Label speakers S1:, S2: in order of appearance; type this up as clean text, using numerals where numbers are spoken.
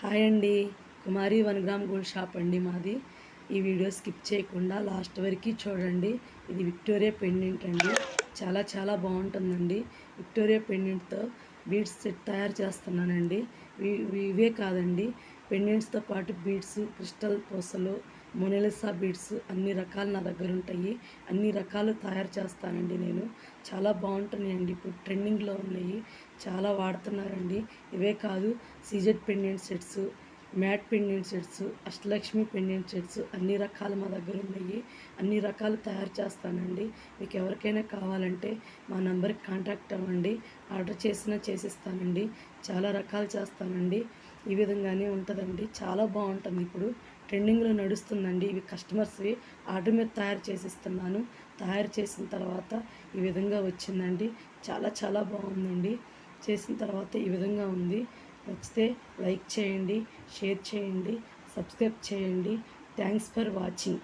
S1: Hi అండి. కుమారి 1 gram gold shop అండి మాది. ఈ వీడియో స్కిప్ చేయకుండా లాస్ట్ వరకు చూడండి. ఇది విక్టోరియా పెండెంట్ అండి. చాలా చాలా బాగుంటుందండి. విక్టోరియా పెండెంట్తో బీడ్స్ సెట్ తయారు చేస్తున్నానండి. ఇవే కాదండి, పెండెంట్స్తో పాటు బీడ్స్, క్రిస్టల్ పూసలు, మొనాలిసా బీడ్స్ అన్ని రకాలు నా దగ్గర ఉంటాయి. అన్ని రకాలు తయారు చేస్తానండి నేను. చాలా బాగుంటున్నాయండి. ఇప్పుడు ట్రెండింగ్లో ఉన్నాయి, చాలా వాడుతున్నారండి. ఇవే కాదు, CZ pendant sets, matte pendant sets, Ashtalakshmi pendant sets అన్ని రకాలు మా దగ్గర ఉన్నాయి. అన్ని రకాలు తయారు చేస్తానండి. మీకు ఎవరికైనా కావాలంటే మా నంబర్కి కాంటాక్ట్ అవ్వండి. ఆర్డర్ చేసినా చేసిస్తానండి. చాలా రకాలు చేస్తానండి. ఈ విధంగానే ఉంటుందండి. చాలా బాగుంటుంది. ఇప్పుడు ట్రెండింగ్లో నడుస్తుందండి. ఇవి కస్టమర్స్వి ఆర్డర్ మీద తయారు చేసిస్తున్నాను. తయారు చేసిన తర్వాత ఈ విధంగా వచ్చిందండి. చాలా చాలా బాగుందండి. చేసిన తర్వాత ఈ విధంగా ఉంది. నచ్చితే లైక్ చేయండి, షేర్ చేయండి, సబ్స్క్రైబ్ చేయండి. Thanks for watching.